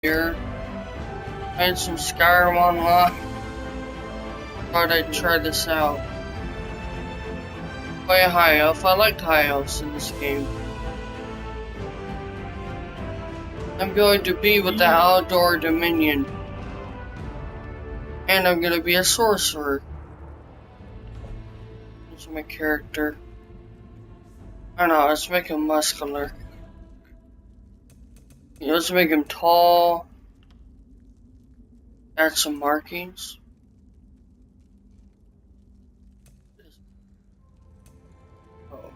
Here, had some Skyrim online. Thought I'd try this out. Play high elf. I liked high elves in this game. I'm going to be with the outdoor dominion, and I'm going to be a sorcerer. This is my character. I don't know. Let's make him muscular. Let's make him tall. Add some markings. Oh.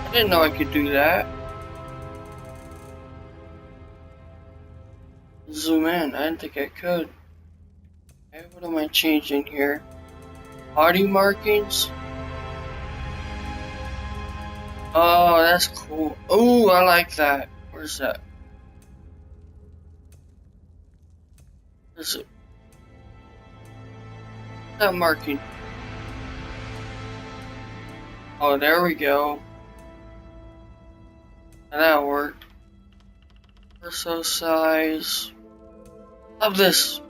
I didn't know I could do that. Zoom in. I didn't think I could. Okay, what am I changing here? Body markings? Oh, that's cool. Oh, I like that. Where's that? Is it? That marking. Oh, there we go. That worked. Torso size. Love this.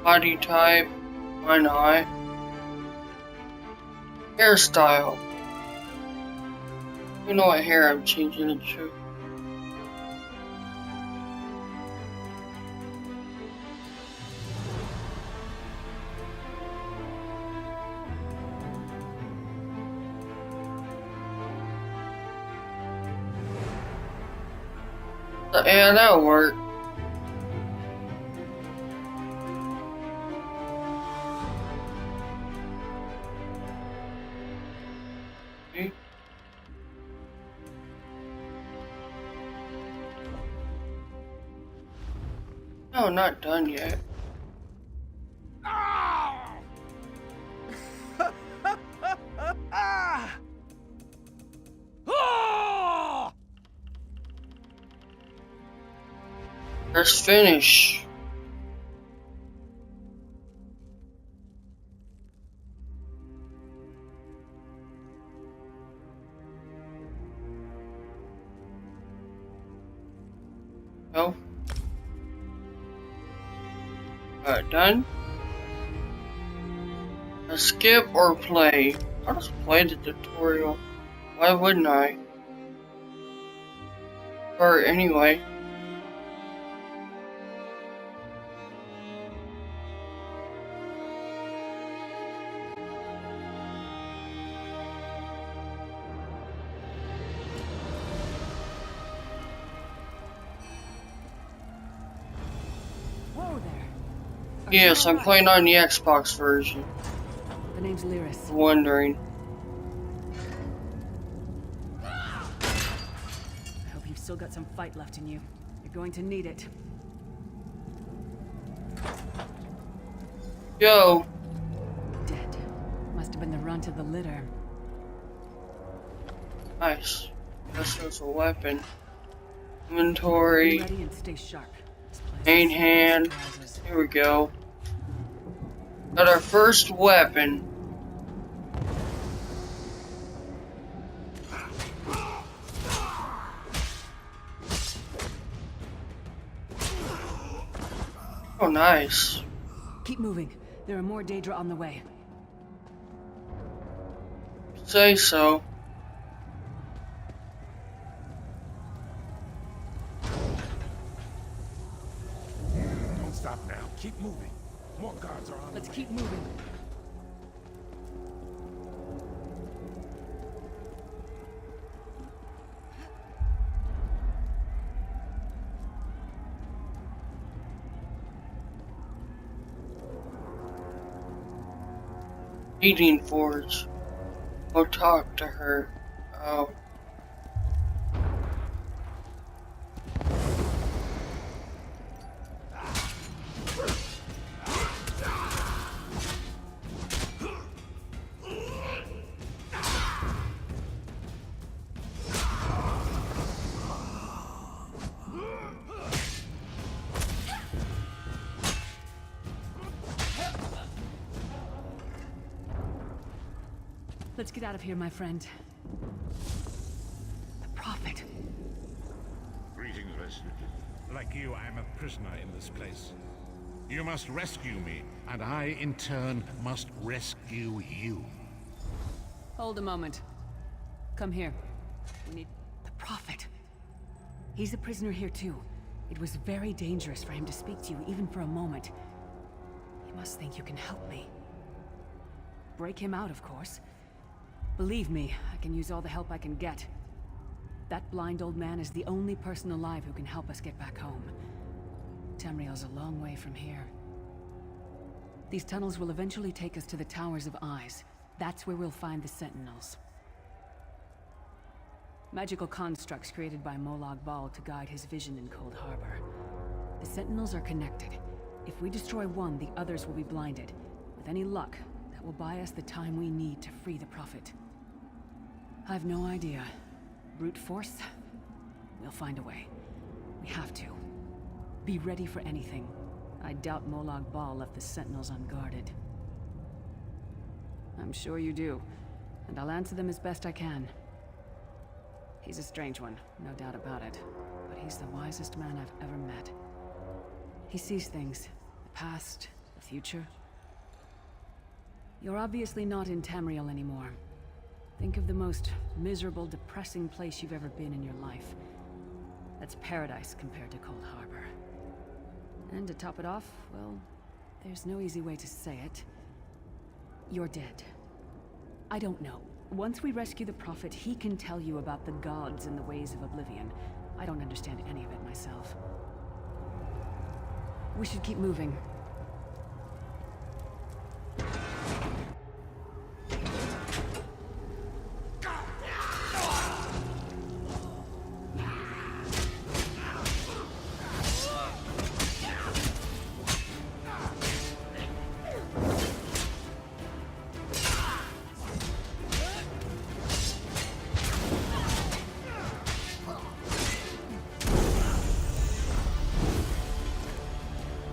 Body type, why not? Hairstyle. You know what hair I'm changing it to. Yeah, that'll work. No, not done yet. Let's finish. Oh. Done. Skip or play? I'll just play the tutorial. Why wouldn't I? Or anyway. Yes, I'm playing on the Xbox version. The name's Lyris. Wondering. I hope you've still got some fight left in you. You're going to need it. Yo. Dead. Must have been the runt of the litter. Nice. This was a weapon. Inventory. Be ready and stay sharp. Main hand. Here we go. Got our first weapon. Oh, nice. Keep moving. There are more Daedra on the way. Say so. Don't stop now. Keep moving. More guards are on the way. Let's keep moving. Eating Forge. Go talk to her. Oh. Let's get out of here, my friend. The Prophet. Greetings, Resident. Like you, I am a prisoner in this place. You must rescue me, and I, in turn, must rescue you. Hold a moment. Come here. We need the Prophet. He's a prisoner here too. It was very dangerous for him to speak to you even for a moment. You must think you can help me. Break him out, of course. Believe me, I can use all the help I can get. That blind old man is the only person alive who can help us get back home. Tamriel's a long way from here. These tunnels will eventually take us to the Towers of Eyes. That's where we'll find the Sentinels. Magical constructs created by Molag Bal to guide his vision in Cold Harbor. The Sentinels are connected. If we destroy one, the others will be blinded. With any luck, that will buy us the time we need to free the Prophet. I've no idea. Brute force? We'll find a way. We have to. Be ready for anything. I doubt Molag Bal left the Sentinels unguarded. I'm sure you do, and I'll answer them as best I can. He's a strange one, no doubt about it, but he's the wisest man I've ever met. He sees things, the past, the future. You're obviously not in Tamriel anymore. Think of the most miserable, depressing place you've ever been in your life. That's paradise compared to Cold Harbor. And to top it off, well, there's no easy way to say it. You're dead. I don't know. Once we rescue the Prophet, he can tell you about the gods and the ways of oblivion. I don't understand any of it myself. We should keep moving.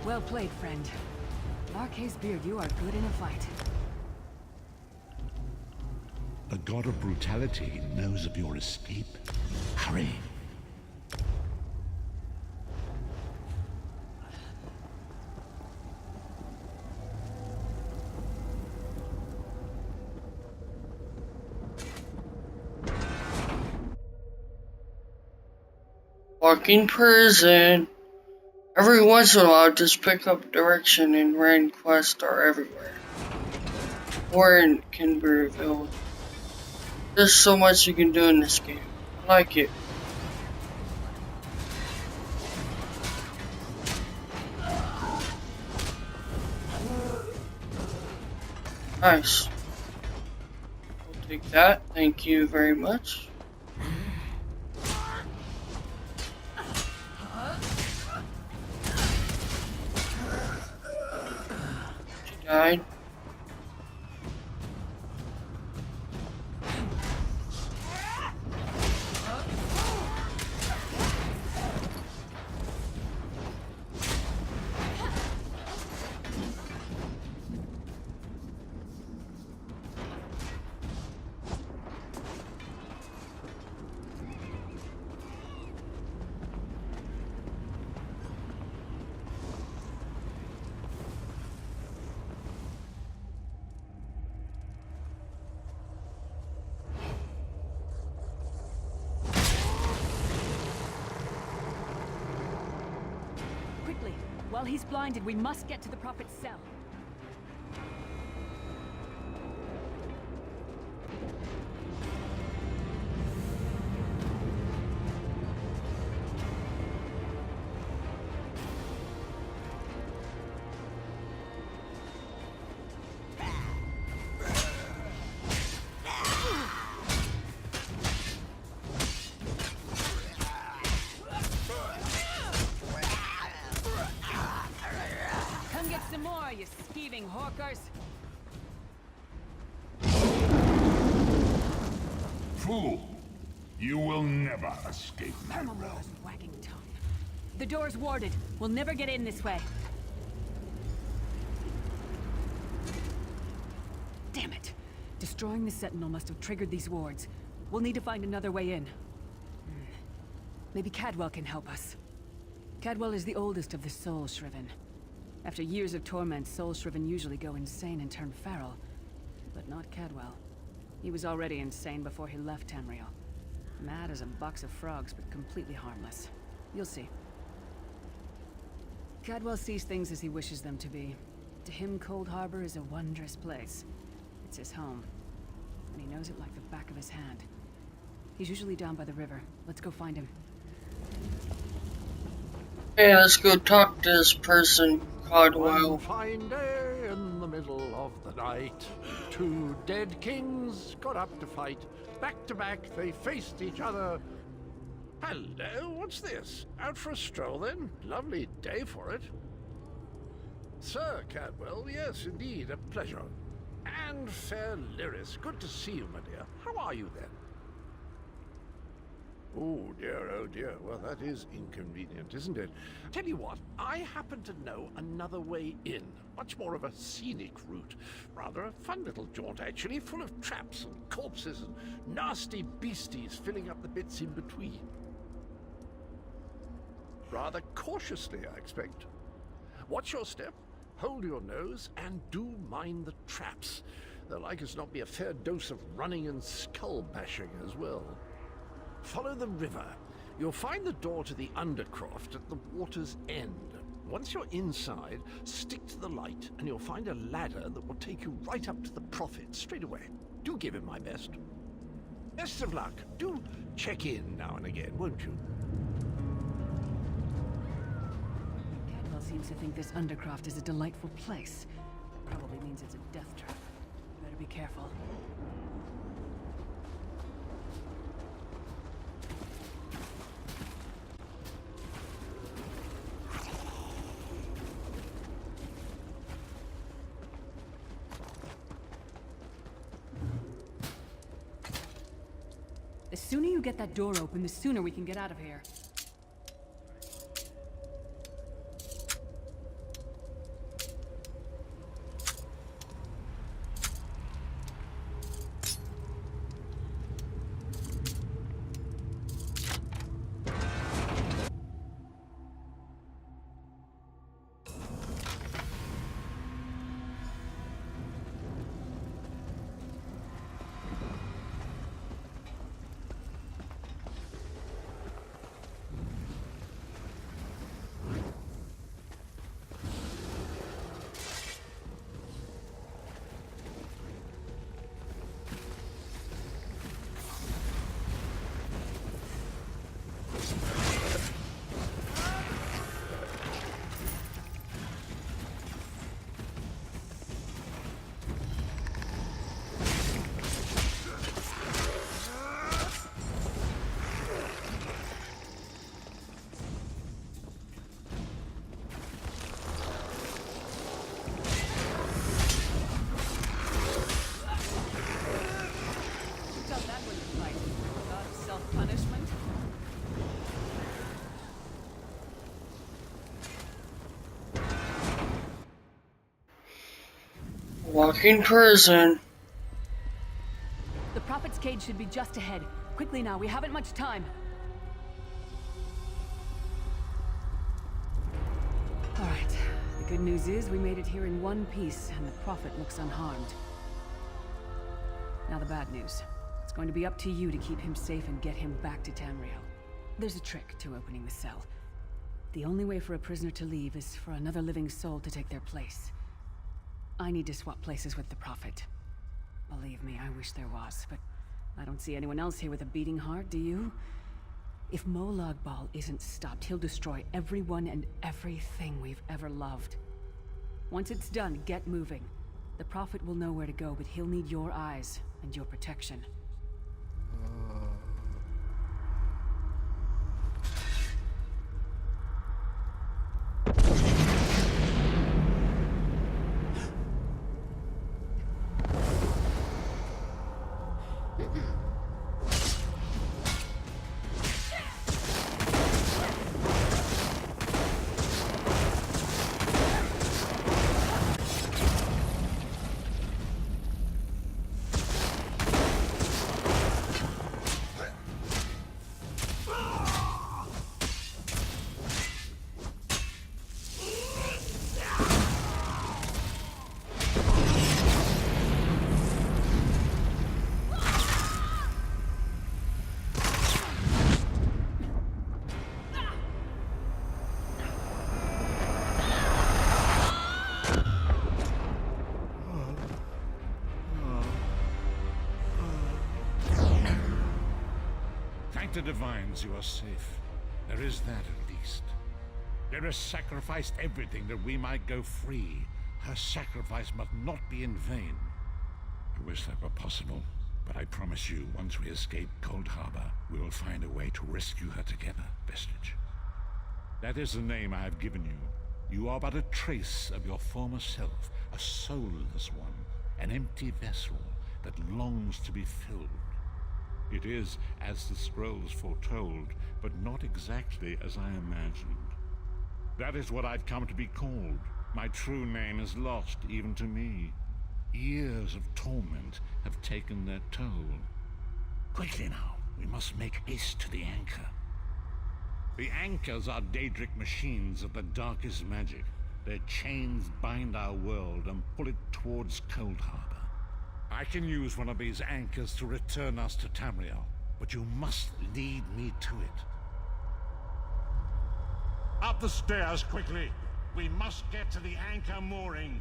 Well played, friend. Larkay's beard, you are good in a fight. The god of brutality knows of your escape. Hurry. Fucking prison. Every once in a while, just pick up direction and random quests are everywhere. Or can be revealed. There's so much you can do in this game. I like it. Nice. I'll take that. Thank you very much. She died. While he's blinded, we must get to the Prophet's cell. You skeeving hawkers! Fool! You will never escape my realm. Hermamor's wagging tongue. The door's warded. We'll never get in this way. Damn it. Destroying the Sentinel must have triggered these wards. We'll need to find another way in. Maybe Cadwell can help us. Cadwell is the oldest of the Soul Shriven. After years of torment, Soul Shriven usually go insane and turn feral. But not Cadwell. He was already insane before he left Tamriel. Mad as a box of frogs, but completely harmless. You'll see. Cadwell sees things as he wishes them to be. To him, Cold Harbor is a wondrous place. It's his home. And he knows it like the back of his hand. He's usually down by the river. Let's go find him. Hey, let's go talk to this person, Caldwell. One fine day in the middle of the night, two dead kings got up to fight. Back to back, they faced each other. Hello, what's this? Out for a stroll then? Lovely day for it. Sir Cadwell, yes, indeed, a pleasure. And fair Lyris, good to see you, my dear. How are you then? Oh dear, well that is inconvenient, isn't it? Tell you what, I happen to know another way in. Much more of a scenic route. Rather a fun little jaunt, actually, full of traps and corpses and nasty beasties filling up the bits in between. Rather cautiously, I expect. Watch your step, hold your nose, and do mind the traps. There'll like as not be a fair dose of running and skull bashing as well. Follow the river. You'll find the door to the Undercroft at the water's end. Once you're inside, stick to the light, and you'll find a ladder that will take you right up to the Prophet straight away. Do give him my best. Best of luck. Do check in now and again, won't you? Cadwell seems to think this Undercroft is a delightful place. Probably means it's a death trap. Better be careful. The sooner you get that door open, the sooner we can get out of here. Walking prison. The Prophet's cage should be just ahead. Quickly now, we haven't much time. All right. The good news is we made it here in one piece, and the Prophet looks unharmed. Now the bad news. It's going to be up to you to keep him safe and get him back to Tamriel. There's a trick to opening the cell. The only way for a prisoner to leave is for another living soul to take their place. I need to swap places with the Prophet. Believe me, I wish there was, but I don't see anyone else here with a beating heart, do you? If Molag Bal isn't stopped, he'll destroy everyone and everything we've ever loved. Once it's done, get moving. The Prophet will know where to go, but he'll need your eyes and your protection. the divines, you are safe. There is that at least. There has sacrificed everything that we might go free. Her sacrifice must not be in vain. I wish that were possible, but I promise you, once we escape Cold Harbor, we will find a way to rescue her together, Vestige. That is the name I have given you. You are but a trace of your former self, a soulless one, an empty vessel that longs to be filled. It is as the scrolls foretold, but not exactly as I imagined. That is what I've come to be called. My true name is lost even to me. Years of torment have taken their toll. Quickly now, we must make haste to the anchor. The anchors are Daedric machines of the darkest magic. Their chains bind our world and pull it towards Cold Harbor. I can use one of these anchors to return us to Tamriel, but you must lead me to it. Up the stairs, quickly! We must get to the anchor mooring.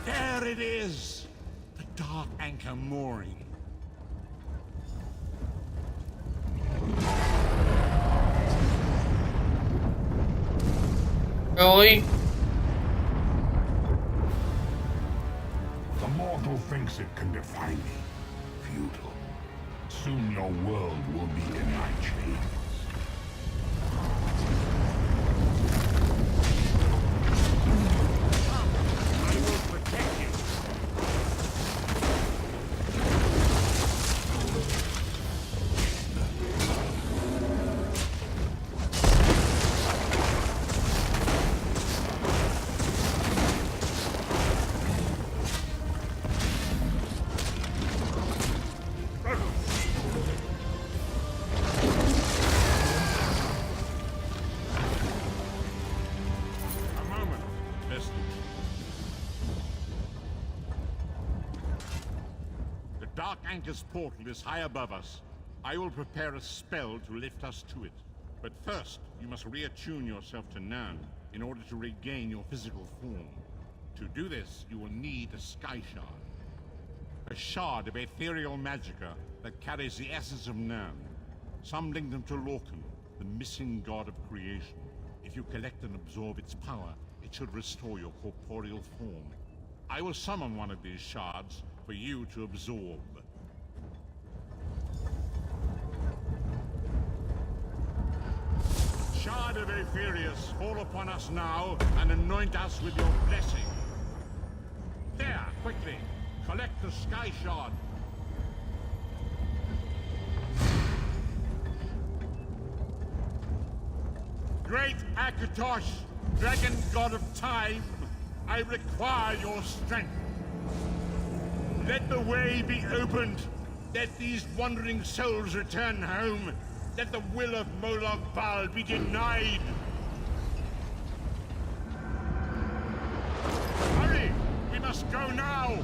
There it is! The dark anchor mooring. Really? The mortal thinks it can defy me. Futile. Soon your world will be in my chains. I will protect you. A moment, Vestige. The Dark Anchor's portal is high above us. I will prepare a spell to lift us to it. But first, you must reattune yourself to Nan in order to regain your physical form. To do this, you will need a Sky Shard. A shard of ethereal magicka that carries the essence of Nan. Some link them to Lorcan, the missing god of creation. If you collect and absorb its power, it should restore your corporeal form. I will summon one of these shards for you to absorb. Shard of Aetherius, fall upon us now and anoint us with your blessing. There, quickly, collect the Sky Shard. Great Akatosh, dragon god of time, I require your strength. Let the way be opened. Let these wandering souls return home. Let the will of Molag Bal be denied. Hurry! We must go now!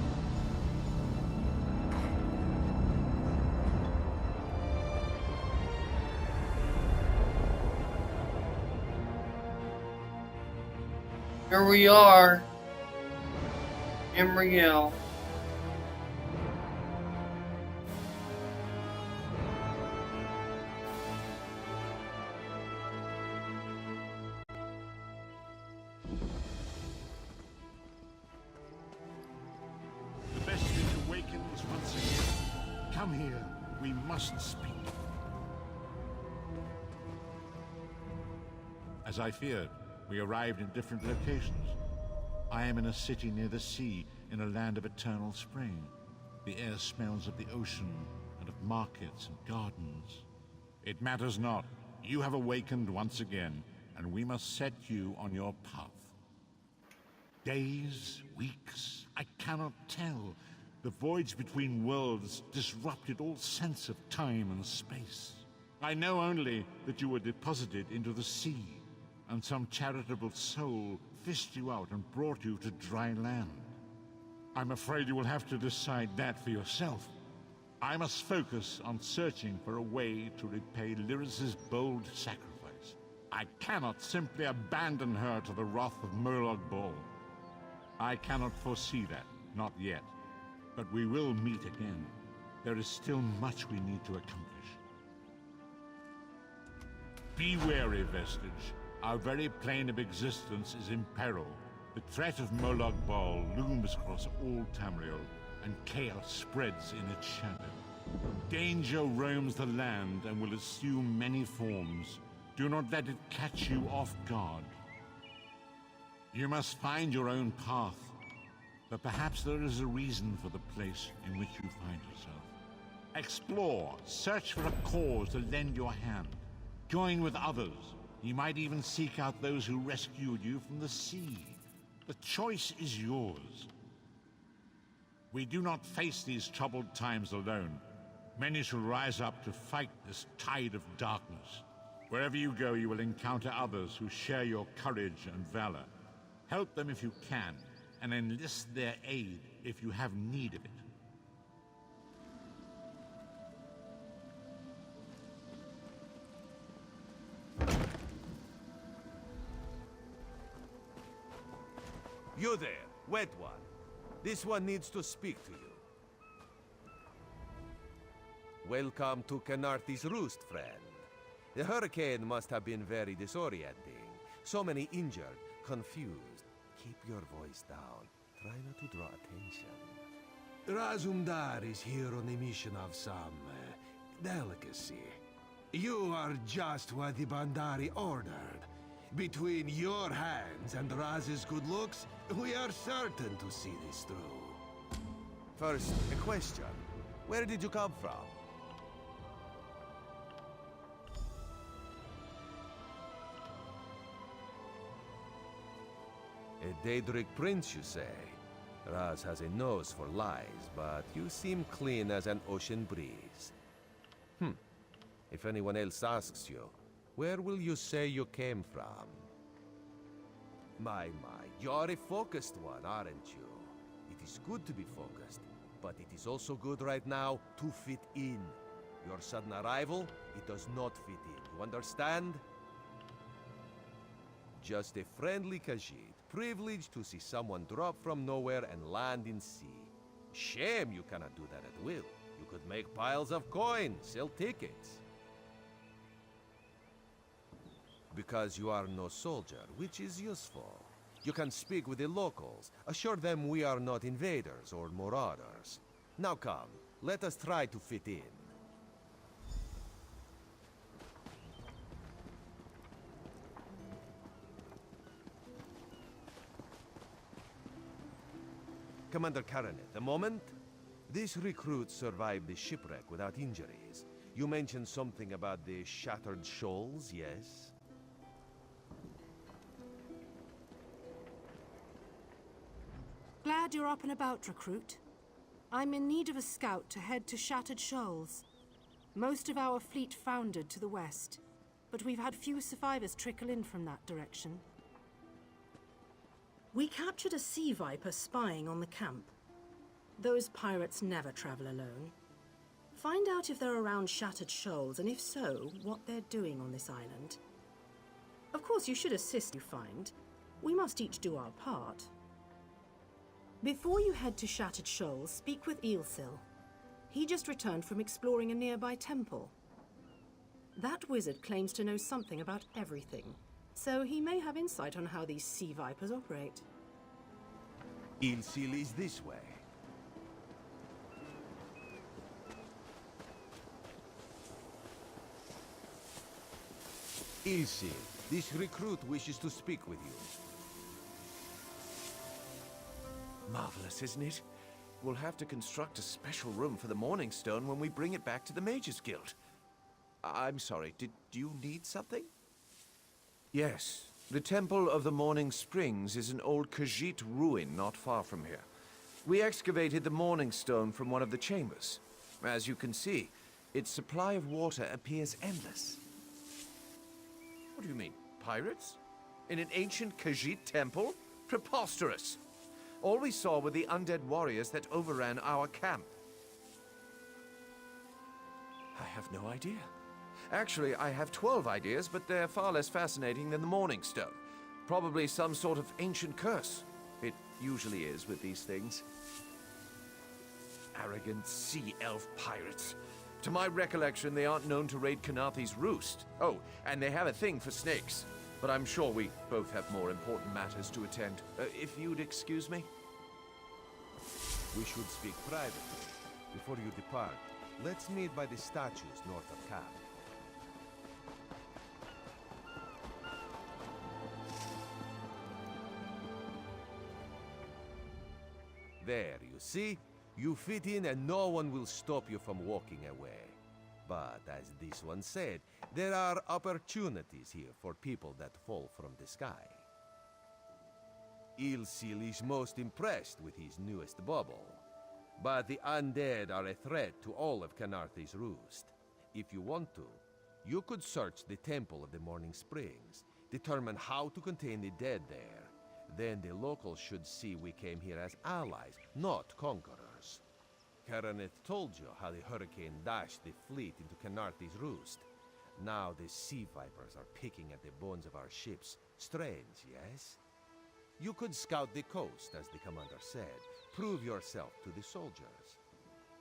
Here we are. In Riel. The Vestige awakens once again. Come here. We must speak. As I feared, we arrived in different locations. I am in a city near the sea, in a land of eternal spring. The air smells of the ocean, and of markets and gardens. It matters not. You have awakened once again, and we must set you on your path. Days, weeks, I cannot tell. The voids between worlds disrupted all sense of time and space. I know only that you were deposited into the sea. and some charitable soul fished you out and brought you to dry land. I'm afraid you will have to decide that for yourself. I must focus on searching for a way to repay Lyris's bold sacrifice. I cannot simply abandon her to the wrath of Murloc Ball. I cannot foresee that, not yet. But we will meet again. There is still much we need to accomplish. Be wary, Vestige. Our very plane of existence is in peril. The threat of Murloc Ball looms across all Tamriel, and chaos spreads in its shadow. Danger roams the land and will assume many forms. Do not let it catch you off guard. You must find your own path, but perhaps there is a reason for the place in which you find yourself. Explore, search for a cause to lend your hand. Join with others. You might even seek out those who rescued you from the sea. The choice is yours. We do not face these troubled times alone. Many shall rise up to fight this tide of darkness. Wherever you go, you will encounter others who share your courage and valor. Help them if you can, and enlist their aid if you have need of it. You there, wet one. This one needs to speak to you. Welcome to Canarthi's Roost, friend. The hurricane must have been very disorienting. So many injured, confused. Keep your voice down. Try not to draw attention. Razumdar is here on a mission of some delicacy. You are just what the Bandari ordered. Between your hands and Raz's good looks, we are certain to see this through. First, a question. Where did you come from? A Daedric prince, you say? Raz has a nose for lies, but you seem clean as an ocean breeze. If anyone else asks you, where will you say you came from? My, you're a focused one, aren't you? It is good to be focused, but it is also good right now to fit in. Your sudden arrival, it does not fit in, you understand? Just a friendly Khajiit, privileged to see someone drop from nowhere and land in sea. Shame you cannot do that at will. You could make piles of coin, sell tickets. Because you are no soldier, which is useful. You can speak with the locals, assure them we are not invaders or marauders. Now come, let us try to fit in. Commander Karanet, a moment? This recruit survived the shipwreck without injuries. You mentioned something about the Shattered Shoals, yes? Glad you're up and about, recruit. I'm in need of a scout to head to Shattered Shoals. Most of our fleet foundered to the west, but we've had few survivors trickle in from that direction. We captured a sea viper spying on the camp. Those pirates never travel alone. Find out if they're around Shattered Shoals, and if so, what they're doing on this island. Of course, you should assist you find. We must each do our part. Before you head to Shattered Shoals, speak with Eelsil. He just returned from exploring a nearby temple. That wizard claims to know something about everything, so he may have insight on how these sea vipers operate. Eelsil is this way. Eelsil, this recruit wishes to speak with you. Marvelous, isn't it? We'll have to construct a special room for the Morning Stone when we bring it back to the Mages Guild. I'm sorry, did you need something? Yes. The Temple of the Morning Springs is an old Khajiit ruin not far from here. We excavated the Morning Stone from one of the chambers. As you can see, its supply of water appears endless. What do you mean, pirates? In an ancient Khajiit temple? Preposterous. All we saw were the undead warriors that overran our camp. I have no idea. Actually, I have 12 ideas, but they're far less fascinating than the Morning Stone. Probably some sort of ancient curse. It usually is with these things. Arrogant sea elf pirates. To my recollection, they aren't known to raid Kanathi's roost. Oh, and they have a thing for snakes. But I'm sure we both have more important matters to attend. If you'd excuse me? We should speak privately. Before you depart, let's meet by the statues north of camp. There, you see? You fit in and no one will stop you from walking away. But as this one said, there are opportunities here for people that fall from the sky. Ilsil is most impressed with his newest bauble. But the undead are a threat to all of Kanathi's roost. If you want to, you could search the Temple of the Morning Springs, determine how to contain the dead there. Then the locals should see we came here as allies, not conquerors. Karaneth told you how the hurricane dashed the fleet into Kanathi's roost. Now the sea vipers are picking at the bones of our ships. Strange, yes? You could scout the coast, as the commander said. Prove yourself to the soldiers.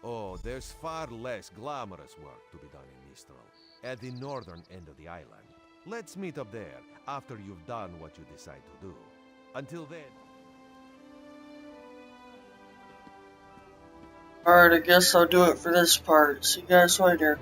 Oh, there's far less glamorous work to be done in Mistral, at the northern end of the island. Let's meet up there, after you've done what you decide to do. Until then... Alright, I guess I'll do it for this part. See you guys later.